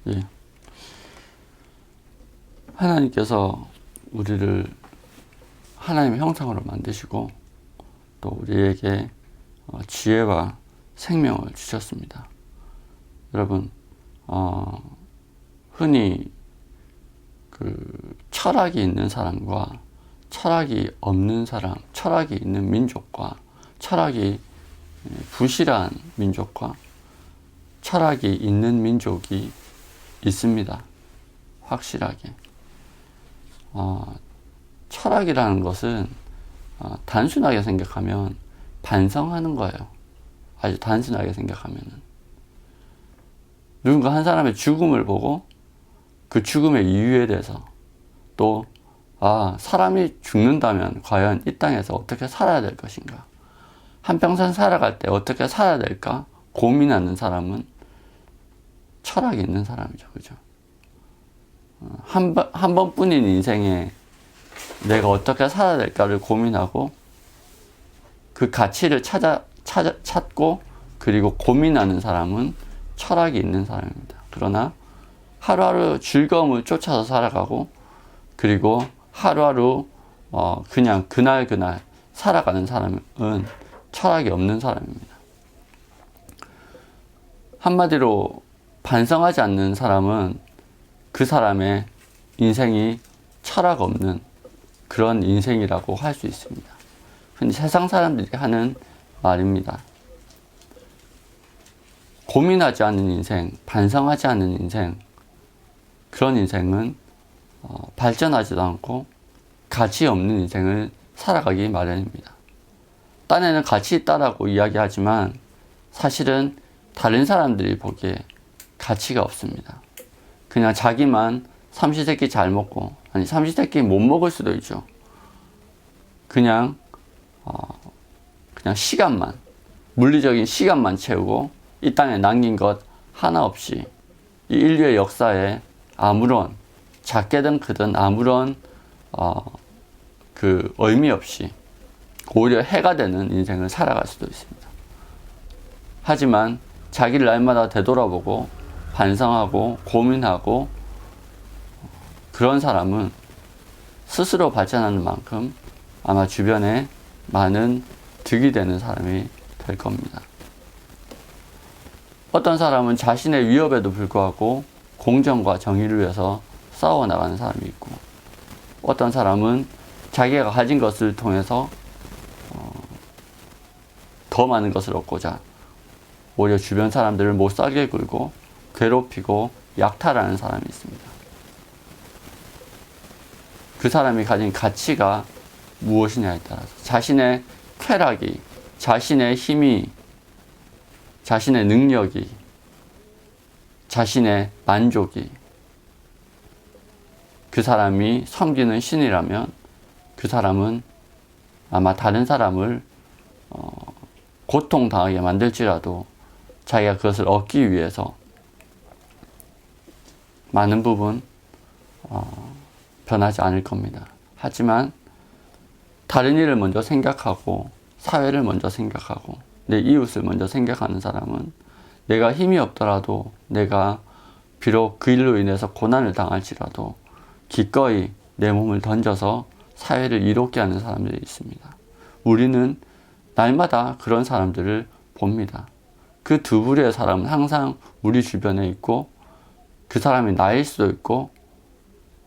예. 하나님께서 우리를 하나님의 형상으로 만드시고 또 우리에게 지혜와 생명을 주셨습니다. 여러분, 흔히 철학이 있는 사람과 철학이 없는 사람, 철학이 있는 민족과 철학이 부실한 민족과 철학이 있는 민족이 있습니다. 확실하게. 철학이라는 것은 단순하게 생각하면 반성하는 거예요. 아주 단순하게 생각하면은. 누군가 한 사람의 죽음을 보고 그 죽음의 이유에 대해서 또 사람이 죽는다면 과연 이 땅에서 어떻게 살아야 될 것인가, 한평생 살아갈 때 어떻게 살아야 될까 고민하는 사람은 철학이 있는 사람이죠. 그죠? 한 번뿐인 인생에 내가 어떻게 살아야 될까를 고민하고 그 가치를 찾고 그리고 고민하는 사람은 철학이 있는 사람입니다. 그러나 하루하루 즐거움을 쫓아서 살아가고 그리고 하루하루 그냥 그날 살아가는 사람은 철학이 없는 사람입니다. 한마디로 반성하지 않는 사람은 그 사람의 인생이 철학 없는 그런 인생이라고 할 수 있습니다. 근데 세상 사람들이 하는 말입니다. 고민하지 않는 인생, 반성하지 않는 인생, 그런 인생은 발전하지도 않고 가치 없는 인생을 살아가기 마련입니다. 딴에는 가치 있다라고 이야기하지만 사실은 다른 사람들이 보기에 가치가 없습니다. 그냥 자기만 삼시세끼 잘 먹고, 아니 삼시세끼 못 먹을 수도 있죠. 그냥 시간만, 물리적인 시간만 채우고 이 땅에 남긴 것 하나 없이 이 인류의 역사에 아무런 작게든 크든 아무런 의미 없이 오히려 해가 되는 인생을 살아갈 수도 있습니다. 하지만 자기를 날마다 되돌아보고 반성하고 고민하고 그런 사람은 스스로 발전하는 만큼 아마 주변에 많은 득이 되는 사람이 될 겁니다. 어떤 사람은 자신의 위협에도 불구하고 공정과 정의를 위해서 싸워나가는 사람이 있고, 어떤 사람은 자기가 가진 것을 통해서 더 많은 것을 얻고자 오히려 주변 사람들을 못살게 굴고 괴롭히고 약탈하는 사람이 있습니다. 그 사람이 가진 가치가 무엇이냐에 따라서 자신의 쾌락이, 자신의 힘이, 자신의 능력이, 자신의 만족이 그 사람이 섬기는 신이라면 그 사람은 아마 다른 사람을 고통당하게 만들지라도 자기가 그것을 얻기 위해서 많은 부분 변하지 않을 겁니다. 하지만 다른 일을 먼저 생각하고 사회를 먼저 생각하고 내 이웃을 먼저 생각하는 사람은 내가 힘이 없더라도, 내가 비록 그 일로 인해서 고난을 당할지라도 기꺼이 내 몸을 던져서 사회를 이롭게 하는 사람들이 있습니다. 우리는 날마다 그런 사람들을 봅니다. 그 두 부류의 사람은 항상 우리 주변에 있고 그 사람이 나일 수도 있고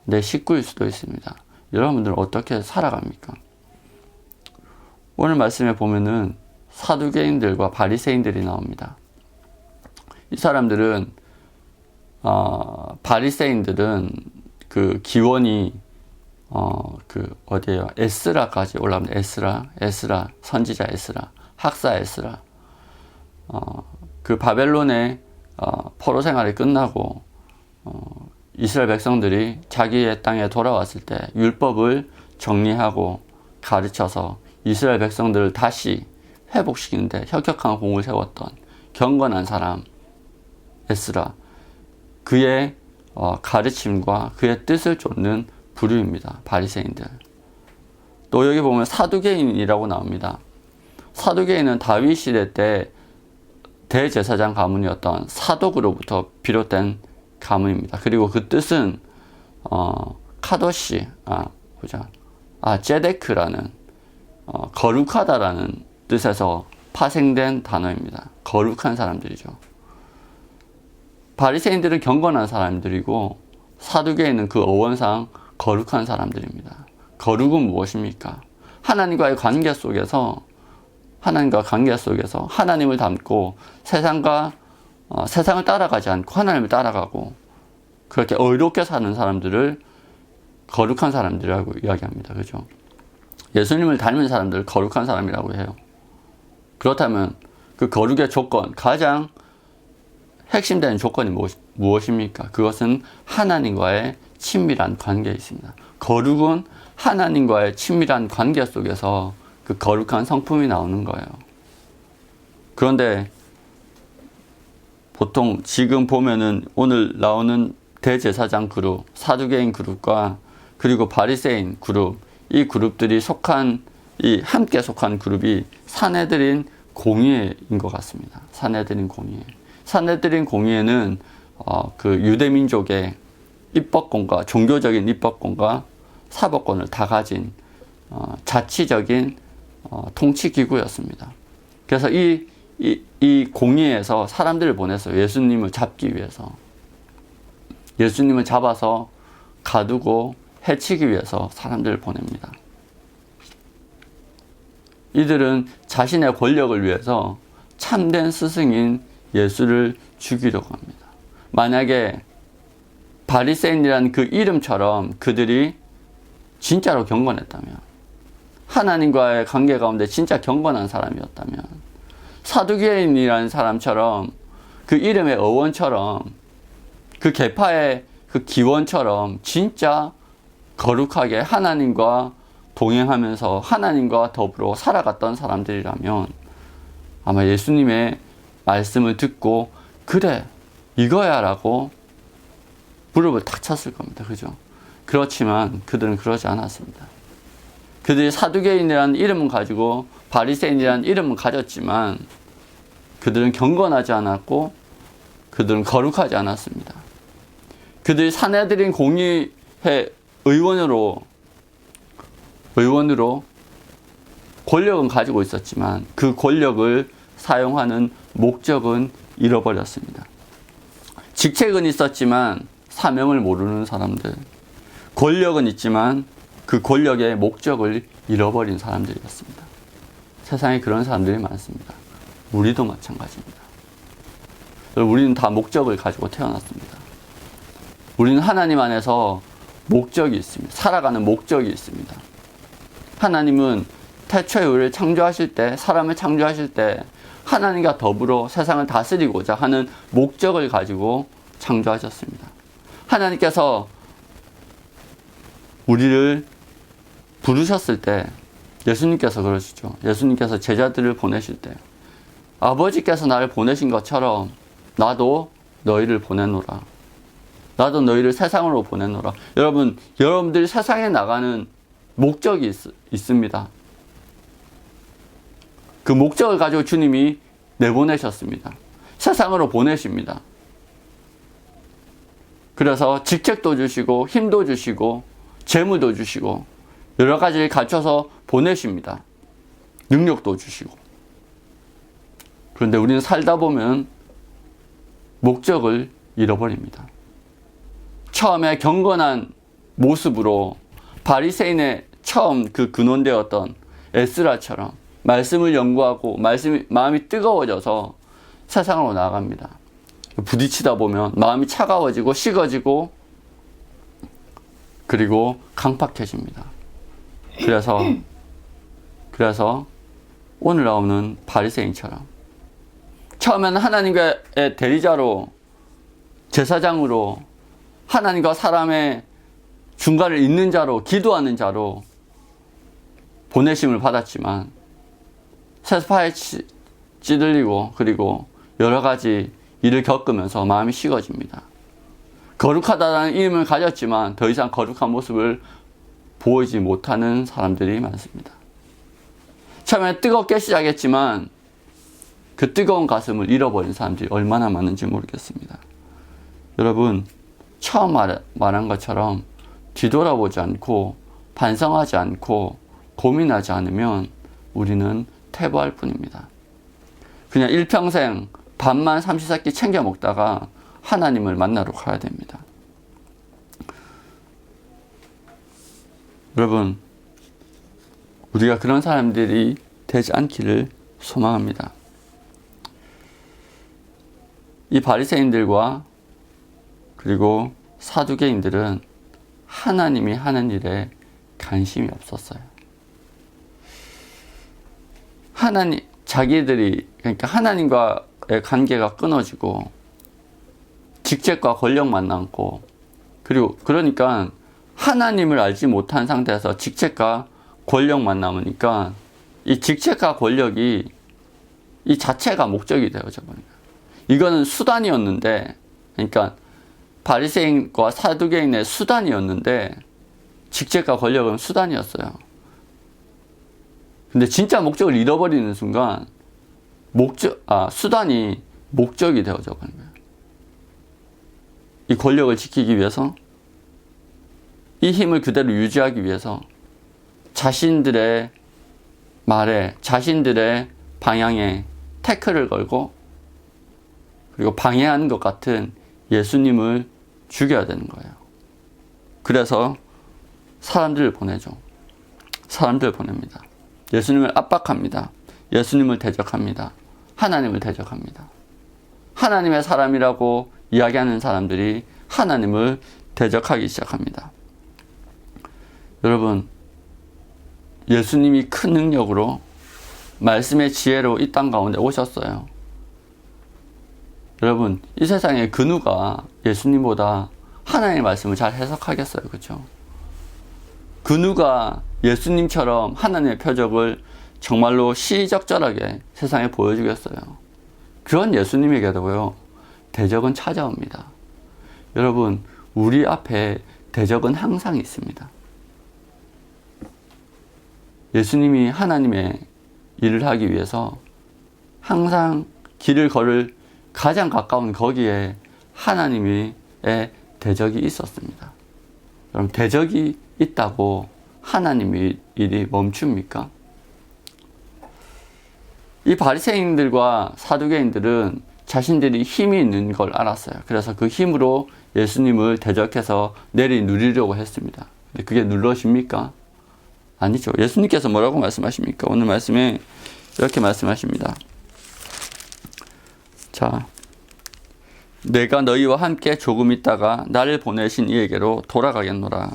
내 식구일 수도 있습니다. 여러분들은 어떻게 살아갑니까? 오늘 말씀에 보면은 사두개인들과 바리새인들이 나옵니다. 이 사람들은 바리새인들은 그 기원이 어디에요? 에스라까지 올라옵니다. 에스라 선지자 에스라, 학사 에스라. 그 바벨론의 포로 생활이 끝나고 이스라엘 백성들이 자기의 땅에 돌아왔을 때 율법을 정리하고 가르쳐서 이스라엘 백성들을 다시 회복시키는데 혁혁한 공을 세웠던 경건한 사람 에스라, 그의 가르침과 그의 뜻을 쫓는 부류입니다. 바리새인들. 또 여기 보면 사두개인이라고 나옵니다. 사두개인은 다윗 시대 때 대제사장 가문이었던 사독으로부터 비롯된 가문입니다. 그리고 그 뜻은 카도시, 제데크라는 거룩하다라는 뜻에서 파생된 단어입니다. 거룩한 사람들이죠. 바리새인들은 경건한 사람들이고 사두개인은 그 어원상 거룩한 사람들입니다. 거룩은 무엇입니까? 하나님과 관계 속에서 하나님을 닮고 세상을 따라가지 않고 하나님을 따라가고 그렇게 의롭게 사는 사람들을 거룩한 사람들이라고 이야기합니다. 그죠? 예수님을 닮은 사람들을 거룩한 사람이라고 해요. 그렇다면 그 거룩의 조건, 가장 핵심되는 조건이 무엇입니까? 그것은 하나님과의 친밀한 관계에 있습니다. 거룩은 하나님과의 친밀한 관계 속에서 그 거룩한 성품이 나오는 거예요. 그런데 보통 지금 보면은 오늘 나오는 대제사장 그룹, 사두개인 그룹과 그리고 바리새인 그룹, 이 그룹들이 함께 속한 그룹이 사내들인 공의회인 것 같습니다. 사내들인 공의회. 사내들인 공의회는 그 유대 민족의 입법권과 종교적인 입법권과 사법권을 다 가진 자치적인 통치 기구였습니다. 그래서 이 공의회에서 사람들을 보내서 예수님을 잡기 위해서, 예수님을 잡아서 가두고 해치기 위해서 사람들을 보냅니다. 이들은 자신의 권력을 위해서 참된 스승인 예수를 죽이려고 합니다. 만약에 바리새인이라는 그 이름처럼 그들이 진짜로 경건했다면, 하나님과의 관계 가운데 진짜 경건한 사람이었다면, 사두개인이라는 사람처럼 그 이름의 어원처럼, 그 계파의 그 기원처럼 진짜 거룩하게 하나님과 동행하면서 하나님과 더불어 살아갔던 사람들이라면 아마 예수님의 말씀을 듣고 그래 이거야 라고 무릎을 탁 쳤을 겁니다. 그죠? 그렇지만 그들은 그러지 않았습니다. 그들이 사두개인이라는 이름은 가지고 바리새인이라는 이름은 가졌지만 그들은 경건하지 않았고 그들은 거룩하지 않았습니다. 그들이 사내들인 공의회 의원으로 권력은 가지고 있었지만 그 권력을 사용하는 목적은 잃어버렸습니다. 직책은 있었지만 사명을 모르는 사람들, 권력은 있지만 그 권력의 목적을 잃어버린 사람들이었습니다. 세상에 그런 사람들이 많습니다. 우리도 마찬가지입니다. 우리는 다 목적을 가지고 태어났습니다. 우리는 하나님 안에서 목적이 있습니다. 살아가는 목적이 있습니다. 하나님은 태초에 우리를 창조하실 때, 사람을 창조하실 때 하나님과 더불어 세상을 다스리고자 하는 목적을 가지고 창조하셨습니다. 하나님께서 우리를 부르셨을 때, 예수님께서 그러시죠. 예수님께서 제자들을 보내실 때 아버지께서 나를 보내신 것처럼 나도 너희를 보내노라. 나도 너희를 세상으로 보내노라. 여러분들이 세상에 나가는 목적이 있습니다. 그 목적을 가지고 주님이 내보내셨습니다. 세상으로 보내십니다. 그래서 직책도 주시고 힘도 주시고 재물도 주시고 여러 가지를 갖춰서 보내십니다. 능력도 주시고. 그런데 우리는 살다 보면 목적을 잃어버립니다. 처음에 경건한 모습으로 바리새인의 처음 그 근원되었던 에스라처럼 말씀을 연구하고 마음이 뜨거워져서 세상으로 나아갑니다. 부딪히다 보면 마음이 차가워지고 식어지고 그리고 강팍해집니다. 그래서 오늘 나오는 바리새인처럼 처음에는 하나님과의 대리자로, 제사장으로, 하나님과 사람의 중간을 잇는 자로, 기도하는 자로 보내심을 받았지만 세파에 찌들리고 그리고 여러 가지 일을 겪으면서 마음이 식어집니다. 거룩하다는 이름을 가졌지만 더 이상 거룩한 모습을 보이지 못하는 사람들이 많습니다. 처음에 뜨겁게 시작했지만 그 뜨거운 가슴을 잃어버린 사람들이 얼마나 많은지 모르겠습니다. 여러분, 처음 말한 것처럼 뒤돌아보지 않고 반성하지 않고 고민하지 않으면 우리는 퇴보할 뿐입니다. 그냥 일평생 밥만 삼시세끼 챙겨 먹다가 하나님을 만나러 가야 됩니다. 여러분, 우리가 그런 사람들이 되지 않기를 소망합니다. 이 바리새인들과 그리고 사두개인들은 하나님이 하는 일에 관심이 없었어요. 그러니까 하나님과의 관계가 끊어지고 직책과 권력만 남고, 그러니까 하나님을 알지 못한 상태에서 직책과 권력만 남으니까 이 직책과 권력이 이 자체가 목적이 되어져 버려요. 이거는 수단이었는데, 그러니까 바리새인과 사두개인의 수단이었는데 직책과 권력은 수단이었어요. 근데 진짜 목적을 잃어버리는 순간 수단이 목적이 되어져 버린 거예요. 이 권력을 지키기 위해서, 이 힘을 그대로 유지하기 위해서 자신들의 말에, 자신들의 방향에 태클을 걸고, 그리고 방해하는 것 같은 예수님을 죽여야 되는 거예요. 그래서 사람들을 보냅니다. 예수님을 압박합니다. 예수님을 대적합니다. 하나님을 대적합니다. 하나님의 사람이라고 이야기하는 사람들이 하나님을 대적하기 시작합니다. 여러분, 예수님이 큰 능력으로 말씀의 지혜로 이 땅 가운데 오셨어요. 여러분, 이 세상에 그 누가 예수님보다 하나님의 말씀을 잘 해석하겠어요? 그렇죠? 그 누가 예수님처럼 하나님의 표적을 정말로 시적절하게 세상에 보여주겠어요? 그런 예수님에게도요, 대적은 찾아옵니다. 여러분, 우리 앞에 대적은 항상 있습니다. 예수님이 하나님의 일을 하기 위해서 항상 길을 걸을 가장 가까운 거기에 하나님의 대적이 있었습니다. 그럼 대적이 있다고 하나님의 일이 멈춥니까? 이 바리새인들과 사두개인들은 자신들이 힘이 있는 걸 알았어요. 그래서 그 힘으로 예수님을 대적해서 내리누리려고 했습니다. 근데 그게 눌러집니까? 아니죠. 예수님께서 뭐라고 말씀하십니까? 오늘 말씀에 이렇게 말씀하십니다. 자, 내가 너희와 함께 조금 있다가 나를 보내신 이에게로 돌아가겠노라.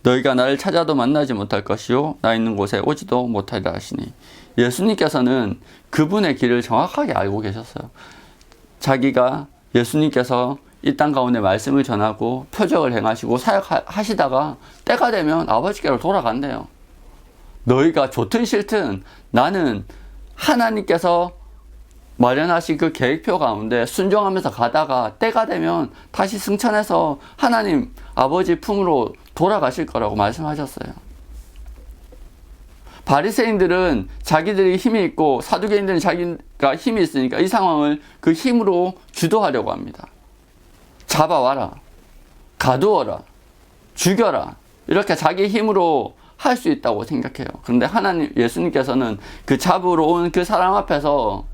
너희가 나를 찾아도 만나지 못할 것이요 나 있는 곳에 오지도 못하리라 하시니, 예수님께서는 그분의 길을 정확하게 알고 계셨어요. 자기가 예수님께서 이 땅 가운데 말씀을 전하고 표적을 행하시고 사역하시다가 때가 되면 아버지께로 돌아간대요. 너희가 좋든 싫든 나는 하나님께서 마련하신 그 계획표 가운데 순종하면서 가다가 때가 되면 다시 승천해서 하나님 아버지 품으로 돌아가실 거라고 말씀하셨어요. 바리새인들은 자기들이 힘이 있고 사두개인들은 자기가 힘이 있으니까 이 상황을 그 힘으로 주도하려고 합니다. 잡아와라, 가두어라, 죽여라, 이렇게 자기 힘으로 할 수 있다고 생각해요. 그런데 예수님께서는 그 잡으러 온 그 사람 앞에서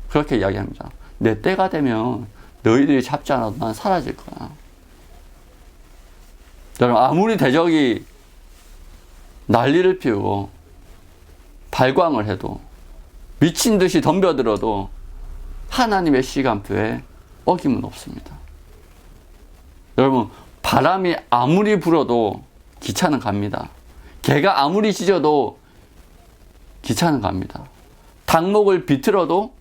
그렇게 이야기합니다. 내 때가 되면 너희들이 잡지 않아도 난 사라질 거야. 여러분, 아무리 대적이 난리를 피우고 발광을 해도, 미친 듯이 덤벼들어도 하나님의 시간표에 어김은 없습니다. 여러분, 바람이 아무리 불어도 기차는 갑니다. 개가 아무리 짖어도 기차는 갑니다. 닭목을 비틀어도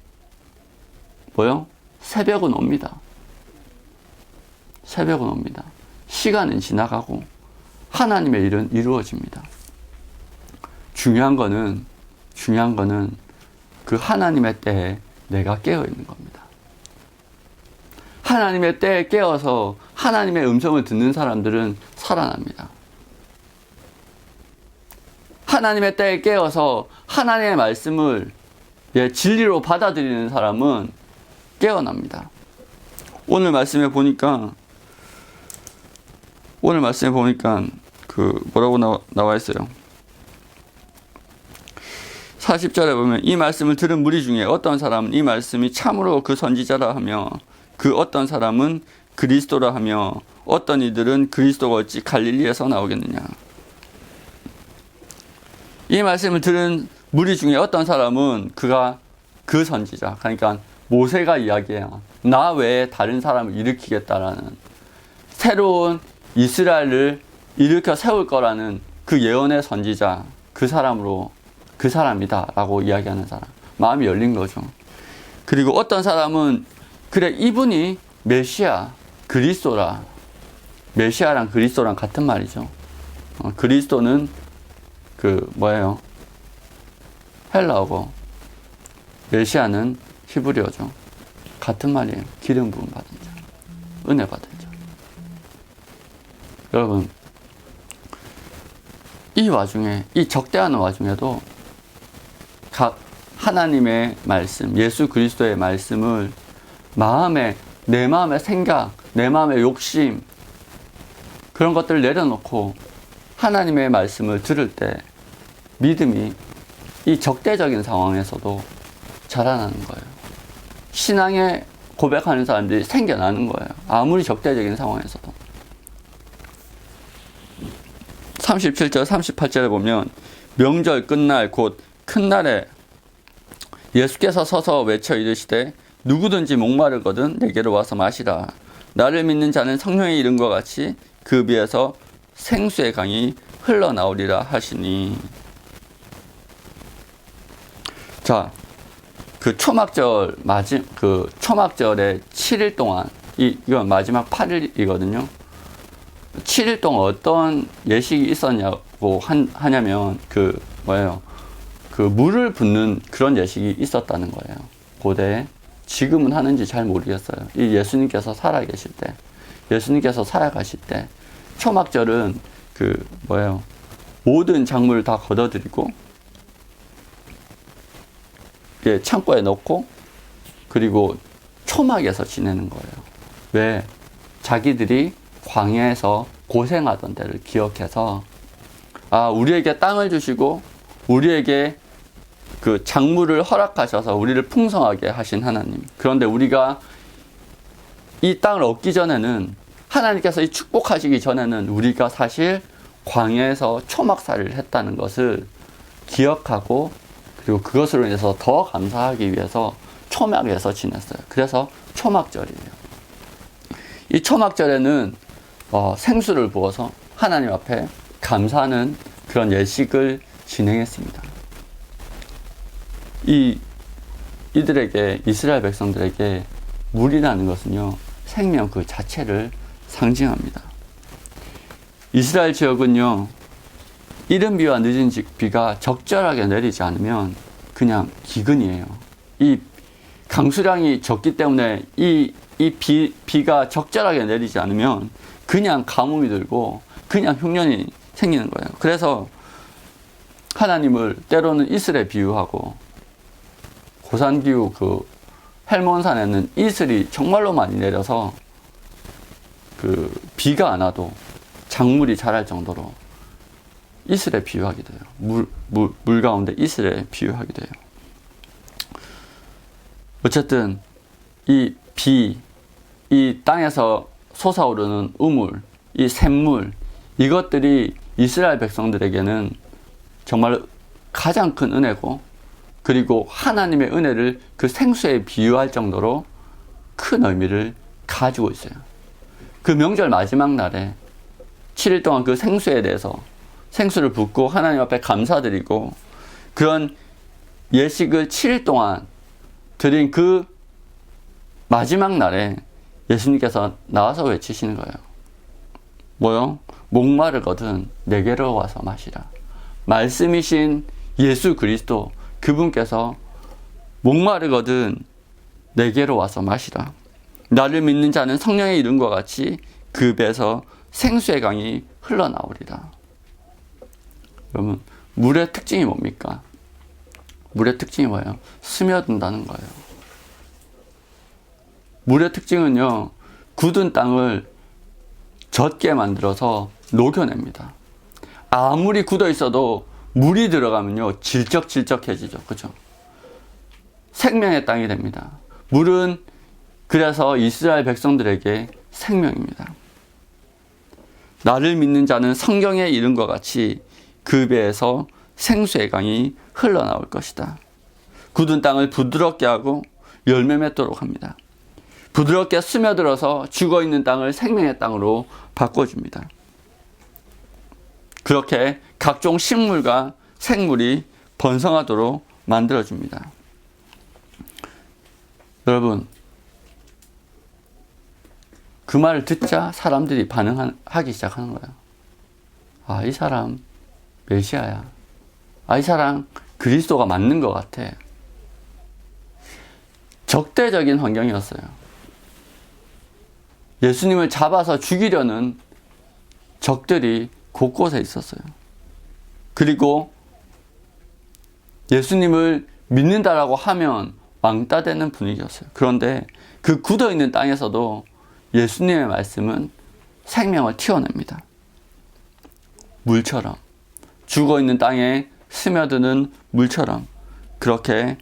새벽은 옵니다. 새벽은 옵니다. 시간은 지나가고 하나님의 일은 이루어집니다. 중요한 거는 그 하나님의 때에 내가 깨어 있는 겁니다. 하나님의 때에 깨어서 하나님의 음성을 듣는 사람들은 살아납니다. 하나님의 때에 깨어서 하나님의 말씀을 진리로 받아들이는 사람은 깨어납니다. 오늘 말씀에 보니까 뭐라고 나와 있어요. 40절에 보면 이 말씀을 들은 무리 중에 어떤 사람은 이 말씀이 참으로 그 선지자라 하며 그 어떤 사람은 그리스도라 하며 어떤 이들은 그리스도가 어찌 갈릴리에서 나오겠느냐. 이 말씀을 들은 무리 중에 어떤 사람은 그가 그 선지자, 그러니까 모세가 이야기해요. 나 외에 다른 사람을 일으키겠다라는, 새로운 이스라엘을 일으켜 세울 거라는 그 예언의 선지자, 그 사람이다 라고 이야기하는 사람, 마음이 열린 거죠. 그리고 어떤 사람은 그래, 이분이 메시아, 그리스도라. 메시아랑 그리스도랑 같은 말이죠. 그리스도는 헬라어고, 메시아는 히브리어죠. 같은 말이에요. 기름 부음 받은 자, 은혜 받은 자. 여러분, 이 와중에, 이 적대하는 와중에도 하나님의 말씀, 예수 그리스도의 말씀을 내 마음의 생각, 내 마음의 욕심, 그런 것들을 내려놓고 하나님의 말씀을 들을 때 믿음이 이 적대적인 상황에서도 자라나는 거예요. 신앙에 고백하는 사람들이 생겨나는 거예요. 아무리 적대적인 상황에서도. 37절, 38절에 보면 명절 끝날 곧 큰 날에 예수께서 서서 외쳐 이르시되 누구든지 목마르거든 내게로 와서 마시라. 나를 믿는 자는 성령의 이름과 같이 그 비에서 생수의 강이 흘러나오리라 하시니. 자, 초막절의 7일 동안, 이건 마지막 8일이거든요. 7일 동안 어떤 예식이 있었냐고 하냐면, 물을 붓는 그런 예식이 있었다는 거예요. 고대에. 지금은 하는지 잘 모르겠어요. 이 예수님께서 살아가실 때, 초막절은 모든 작물을 다 걷어들이고, 창고에 넣고, 그리고 초막에서 지내는 거예요. 왜? 자기들이 광야에서 고생하던 데를 기억해서, 우리에게 땅을 주시고, 우리에게 그 작물을 허락하셔서 우리를 풍성하게 하신 하나님. 그런데 우리가 이 땅을 얻기 전에는, 하나님께서 이 축복하시기 전에는 우리가 사실 광야에서 초막살이를 했다는 것을 기억하고, 그리고 그것으로 인해서 더 감사하기 위해서 초막에서 지냈어요. 그래서 초막절이에요. 이 초막절에는 생수를 부어서 하나님 앞에 감사하는 그런 예식을 진행했습니다. 이들에게, 이스라엘 백성들에게 물이라는 것은요, 생명 그 자체를 상징합니다. 이스라엘 지역은요, 이른 비와 늦은 비가 적절하게 내리지 않으면 그냥 기근이에요. 이 강수량이 적기 때문에 비가 적절하게 내리지 않으면 그냥 가뭄이 들고 그냥 흉년이 생기는 거예요. 그래서 하나님을 때로는 이슬에 비유하고, 고산기후 헬몬산에는 이슬이 정말로 많이 내려서 비가 안 와도 작물이 자랄 정도로 이슬에 비유하기도 해요. 물 가운데 이슬에 비유하기도 해요. 어쨌든 이 땅에서 솟아오르는 우물, 이 샘물, 이것들이 이스라엘 백성들에게는 정말 가장 큰 은혜고, 그리고 하나님의 은혜를 그 생수에 비유할 정도로 큰 의미를 가지고 있어요. 그 명절 마지막 날에 7일 동안 그 생수에 대해서 생수를 붓고 하나님 앞에 감사드리고, 그런 예식을 7일 동안 드린 그 마지막 날에 예수님께서 나와서 외치시는 거예요. 뭐요? 목마르거든 내게로 와서 마시라. 말씀이신 예수 그리스도, 그분께서 목마르거든 내게로 와서 마시라. 나를 믿는 자는 성령의 이름과 같이 그 배에서 생수의 강이 흘러나오리라. 여러분, 물의 특징이 뭡니까? 물의 특징이 뭐예요? 스며든다는 거예요. 물의 특징은요, 굳은 땅을 젖게 만들어서 녹여냅니다. 아무리 굳어 있어도 물이 들어가면요, 질적질적해지죠. 그죠? 생명의 땅이 됩니다. 물은 그래서 이스라엘 백성들에게 생명입니다. 나를 믿는 자는 성경에 이른 것 같이 그 배에서 생수의 강이 흘러나올 것이다. 굳은 땅을 부드럽게 하고 열매 맺도록 합니다. 부드럽게 스며들어서 죽어있는 땅을 생명의 땅으로 바꿔줍니다. 그렇게 각종 식물과 생물이 번성하도록 만들어줍니다. 여러분, 그 말을 듣자 사람들이 반응하기 시작하는 거예요. 아, 이 사람 메시아야. 아, 이 사람 그리스도가 맞는 것 같아. 적대적인 환경이었어요. 예수님을 잡아서 죽이려는 적들이 곳곳에 있었어요. 그리고 예수님을 믿는다라고 하면 왕따 되는 분위기였어요. 그런데 그 굳어있는 땅에서도 예수님의 말씀은 생명을 튀어냅니다. 물처럼, 죽어있는 땅에 스며드는 물처럼 그렇게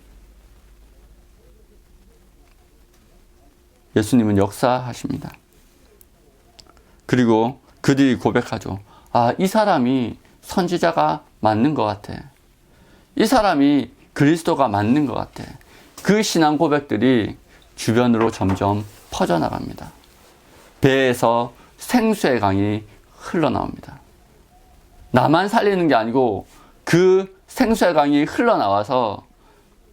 예수님은 역사하십니다. 그리고 그들이 고백하죠. 아, 이 사람이 선지자가 맞는 것 같아. 이 사람이 그리스도가 맞는 것 같아. 그 신앙 고백들이 주변으로 점점 퍼져나갑니다. 배에서 생수의 강이 흘러나옵니다. 나만 살리는 게 아니고 그 생수의 강이 흘러나와서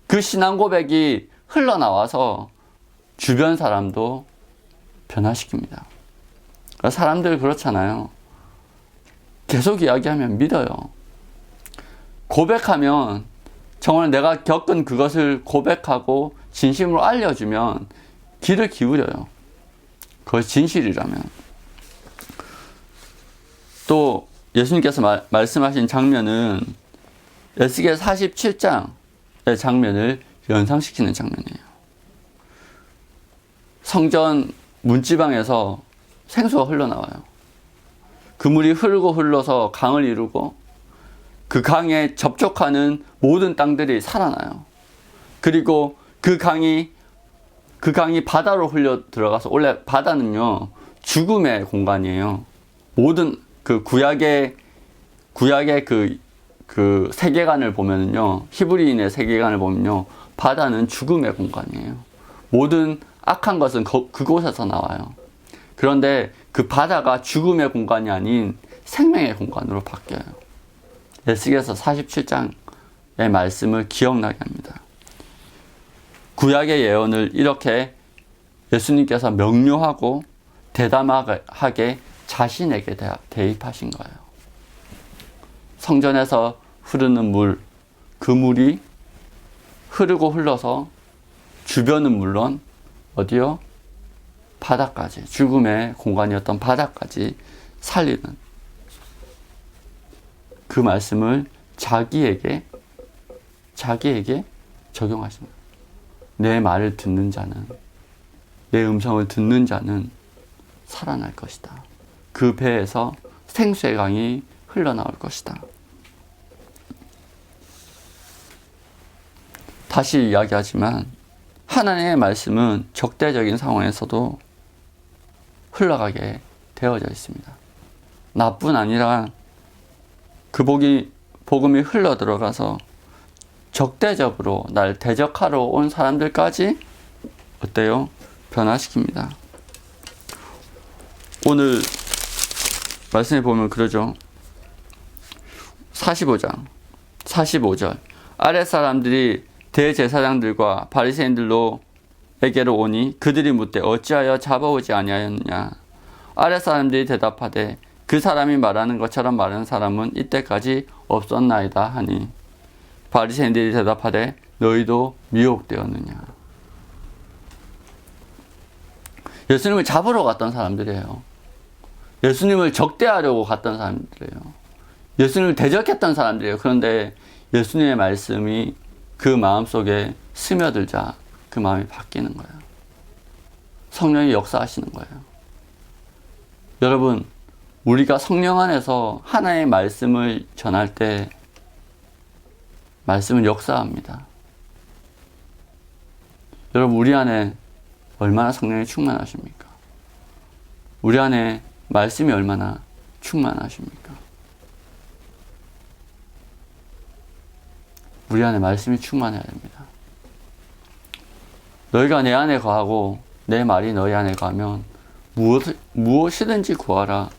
그 신앙 고백이 흘러나와서 주변 사람도 변화시킵니다. 사람들 그렇잖아요. 계속 이야기하면 믿어요. 고백하면 정말 내가 겪은 그것을 고백하고 진심으로 알려주면 귀를 기울여요. 그것이 진실이라면. 또 예수님께서 말씀하신 장면은 에스겔 47장의 장면을 연상시키는 장면이에요. 성전 문지방에서 생수가 흘러나와요. 그 물이 흐르고 흘러서 강을 이루고 그 강에 접촉하는 모든 땅들이 살아나요. 그리고 그 강이 바다로 흘려 들어가서, 원래 바다는요 죽음의 공간이에요. 모든 그 구약의 그 세계관을 보면은요, 히브리인의 세계관을 보면요, 바다는 죽음의 공간이에요. 모든 악한 것은 그곳에서 나와요. 그런데 그 바다가 죽음의 공간이 아닌 생명의 공간으로 바뀌어요. 에스겔서 47장의 말씀을 기억나게 합니다. 구약의 예언을 이렇게 예수님께서 명료하고 대담하게 자신에게 대입하신 거예요. 성전에서 흐르는 물, 그 물이 흐르고 흘러서 주변은 물론 어디요? 바다까지, 죽음의 공간이었던 바다까지 살리는 그 말씀을 자기에게 적용하십니다. 내 말을 듣는 자는, 내 음성을 듣는 자는 살아날 것이다. 그 배에서 생수의 강이 흘러나올 것이다. 다시 이야기하지만 하나님의 말씀은 적대적인 상황에서도 흘러가게 되어져 있습니다. 나뿐 아니라 그 복음이 흘러 들어가서 적대적으로 날 대적하러 온 사람들까지 어때요? 변화시킵니다. 오늘 말씀에 보면 그러죠. 45절 아랫사람들이 대제사장들과 바리새인들에게로 오니 그들이 묻되 어찌하여 잡아오지 아니하였느냐. 아랫사람들이 대답하되 그 사람이 말하는 것처럼 말하는 사람은 이때까지 없었나이다 하니 바리새인들이 대답하되 너희도 미혹되었느냐. 예수님을 잡으러 갔던 사람들이에요. 예수님을 적대하려고 갔던 사람들이에요. 예수님을 대적했던 사람들이에요. 그런데 예수님의 말씀이 그 마음 속에 스며들자 그 마음이 바뀌는 거예요. 성령이 역사하시는 거예요. 여러분, 우리가 성령 안에서 하나의 말씀을 전할 때 말씀은 역사합니다. 여러분, 우리 안에 얼마나 성령이 충만하십니까? 우리 안에 말씀이 얼마나 충만하십니까? 우리 안에 말씀이 충만해야 됩니다. 너희가 내 안에 거하고 내 말이 너희 안에 거하면 무엇이든지 구하라.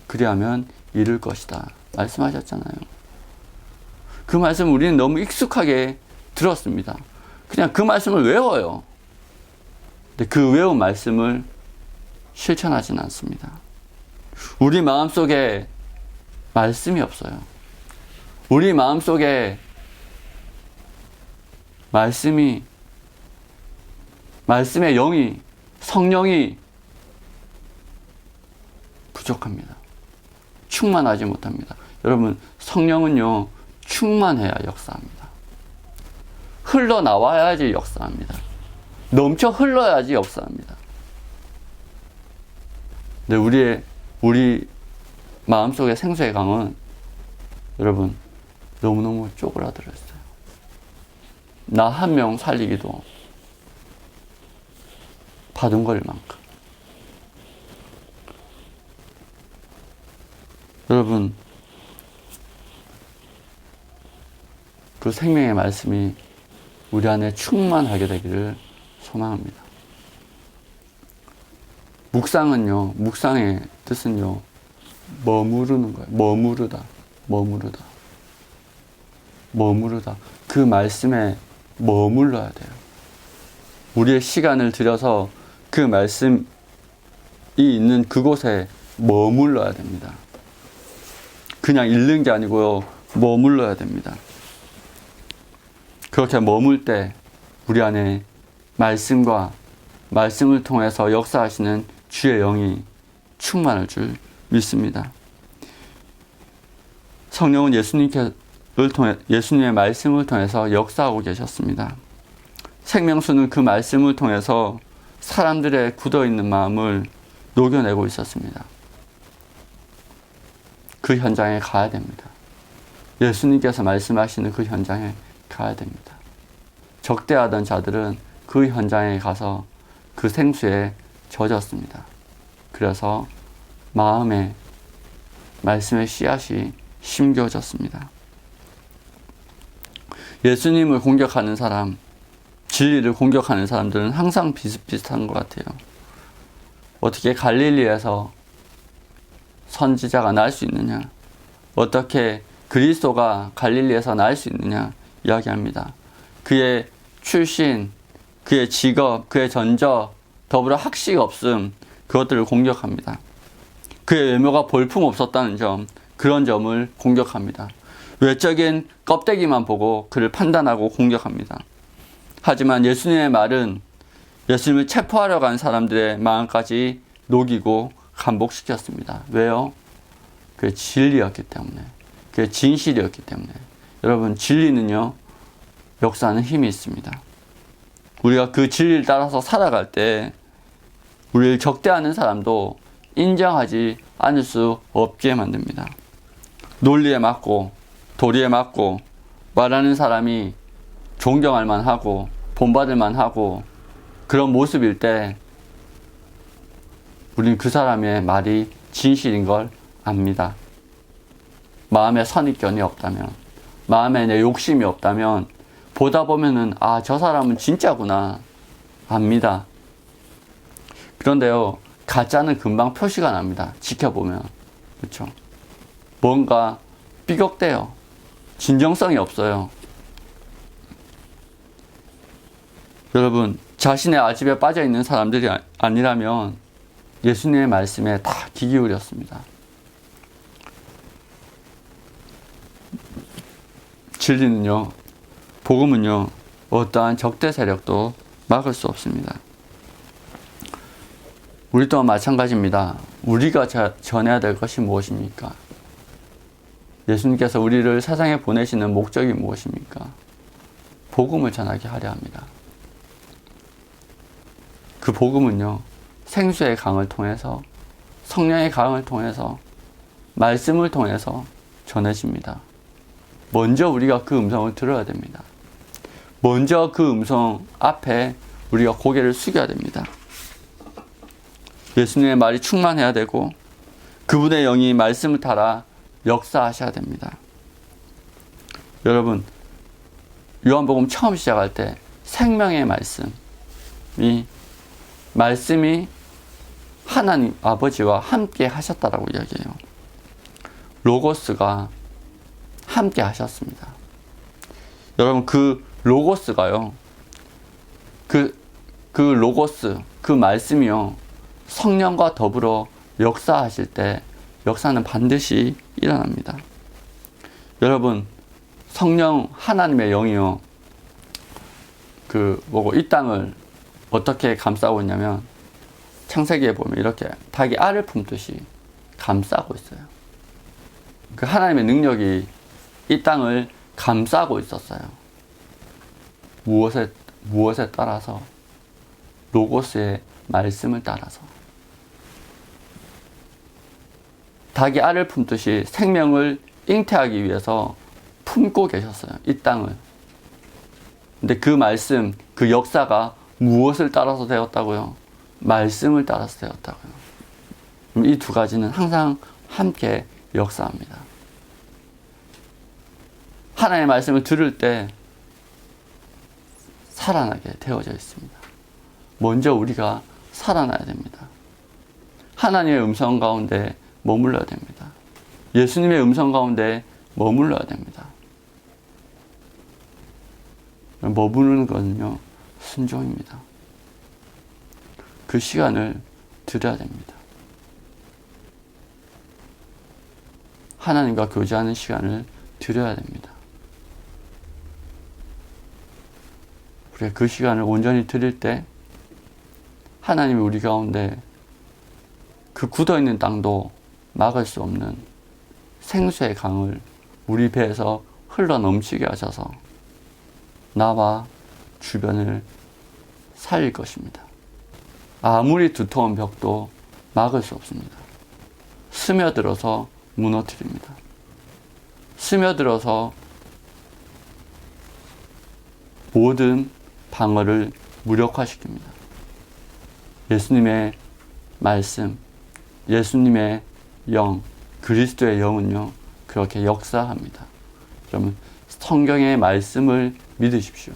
그리하면 이룰 것이다. 말씀하셨잖아요. 그 말씀 우리는 너무 익숙하게 들었습니다. 그냥 그 말씀을 외워요. 근데 그 외운 말씀을 실천하지는 않습니다. 우리 마음속에 말씀이 없어요. 우리 마음속에 말씀의 영이, 성령이 부족합니다. 충만하지 못합니다. 여러분, 성령은요, 충만해야 역사합니다. 흘러나와야지 역사합니다. 넘쳐 흘러야지 역사합니다. 근데 우리 마음속의 생수의 강은 여러분 너무너무 쪼그라들어 있어요. 나 한 명 살리기도 바둥거릴 만큼. 여러분, 그 생명의 말씀이 우리 안에 충만하게 되기를 소망합니다. 묵상의 뜻은요, 머무르는 거예요. 머무르다. 그 말씀에 머물러야 돼요. 우리의 시간을 들여서 그 말씀이 있는 그곳에 머물러야 됩니다. 그냥 읽는 게 아니고요, 머물러야 됩니다. 그렇게 머물 때 우리 안에 말씀을 통해서 역사하시는 주의 영이 충만할 줄 믿습니다. 성령은 예수님의 말씀을 통해서 역사하고 계셨습니다. 생명수는 그 말씀을 통해서 사람들의 굳어있는 마음을 녹여내고 있었습니다. 그 현장에 가야 됩니다. 예수님께서 말씀하시는 그 현장에 가야 됩니다. 적대하던 자들은 그 현장에 가서 그 생수에 젖었습니다. 그래서 마음에 말씀의 씨앗이 심겨졌습니다. 예수님을 공격하는 사람, 진리를 공격하는 사람들은 항상 비슷비슷한 것 같아요. 어떻게 갈릴리에서 선지자가 날 수 있느냐? 어떻게 그리스도가 갈릴리에서 날 수 있느냐? 이야기합니다. 그의 출신, 그의 직업, 그의 전적, 더불어 학식 없음, 그것들을 공격합니다. 그의 외모가 볼품없었다는 점, 그런 점을 공격합니다. 외적인 껍데기만 보고 그를 판단하고 공격합니다. 하지만 예수님의 말은 예수님을 체포하러 간 사람들의 마음까지 녹이고 감복시켰습니다. 왜요? 그게 진리였기 때문에, 그게 진실이었기 때문에. 여러분, 진리는요, 역사하는 힘이 있습니다. 우리가 그 진리를 따라서 살아갈 때 우리를 적대하는 사람도 인정하지 않을 수 없게 만듭니다. 논리에 맞고 도리에 맞고 말하는 사람이 존경할 만하고 본받을 만하고 그런 모습일 때 우리는 그 사람의 말이 진실인 걸 압니다. 마음에 선입견이 없다면, 마음에 내 욕심이 없다면 보다 보면은 아, 저 사람은 진짜구나 압니다. 그런데요, 가짜는 금방 표시가 납니다. 지켜보면. 그렇죠? 뭔가 삐걱대요. 진정성이 없어요. 여러분, 자신의 아집에 빠져 있는 사람들이 아니라면 예수님의 말씀에 다 귀 기울였습니다. 진리는요, 복음은요, 어떠한 적대 세력도 막을 수 없습니다. 우리 또한 마찬가지입니다. 우리가 전해야 될 것이 무엇입니까? 예수님께서 우리를 세상에 보내시는 목적이 무엇입니까? 복음을 전하게 하려 합니다. 그 복음은요, 생수의 강을 통해서, 성령의 강을 통해서, 말씀을 통해서 전해집니다. 먼저 우리가 그 음성을 들어야 됩니다. 먼저 그 음성 앞에 우리가 고개를 숙여야 됩니다. 예수님의 말이 충만해야 되고 그분의 영이 말씀을 따라 역사하셔야 됩니다. 여러분, 요한복음 처음 시작할 때 생명의 말씀이 하나님 아버지와 함께 하셨다라고 이야기해요. 로고스가 함께 하셨습니다. 여러분, 그 로고스가요, 그 로고스, 그 말씀이요, 성령과 더불어 역사하실 때 역사는 반드시 일어납니다. 여러분, 성령 하나님의 영이요, 이 땅을 어떻게 감싸고 있냐면, 창세기에 보면 이렇게 닭이 알을 품듯이 감싸고 있어요. 그 하나님의 능력이 이 땅을 감싸고 있었어요. 무엇에 따라서? 로고스의 말씀을 따라서. 닭이 알을 품듯이 생명을 잉태하기 위해서 품고 계셨어요, 이 땅을. 근데 그 말씀, 그 역사가 무엇을 따라서 되었다고요? 말씀을 따라서 되었다고요. 이 두 가지는 항상 함께 역사합니다. 하나님의 말씀을 들을 때 살아나게 되어져 있습니다. 먼저 우리가 살아나야 됩니다. 하나님의 음성 가운데 머물러야 됩니다. 예수님의 음성 가운데 머물러야 됩니다. 머무르는 것은요, 순종입니다. 그 시간을 드려야 됩니다. 하나님과 교제하는 시간을 드려야 됩니다. 우리가 그 시간을 온전히 드릴 때 하나님이 우리 가운데 그 굳어있는 땅도 막을 수 없는 생수의 강을 우리 배에서 흘러 넘치게 하셔서 나와 주변을 살릴 것입니다. 아무리 두터운 벽도 막을 수 없습니다. 스며들어서 무너뜨립니다. 스며들어서 모든 방어를 무력화시킵니다. 예수님의 말씀, 예수님의 영, 그리스도의 영은요, 그렇게 역사합니다. 그러면 성경의 말씀을 믿으십시오.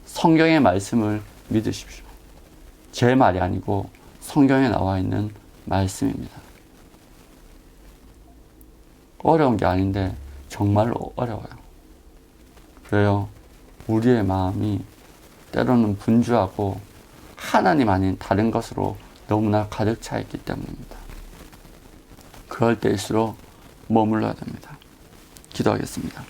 성경의 말씀을 믿으십시오. 제 말이 아니고 성경에 나와 있는 말씀입니다. 어려운 게 아닌데 정말로 어려워요. 그래요. 우리의 마음이 때로는 분주하고 하나님 아닌 다른 것으로 너무나 가득 차 있기 때문입니다. 그럴 때일수록 머물러야 됩니다. 기도하겠습니다.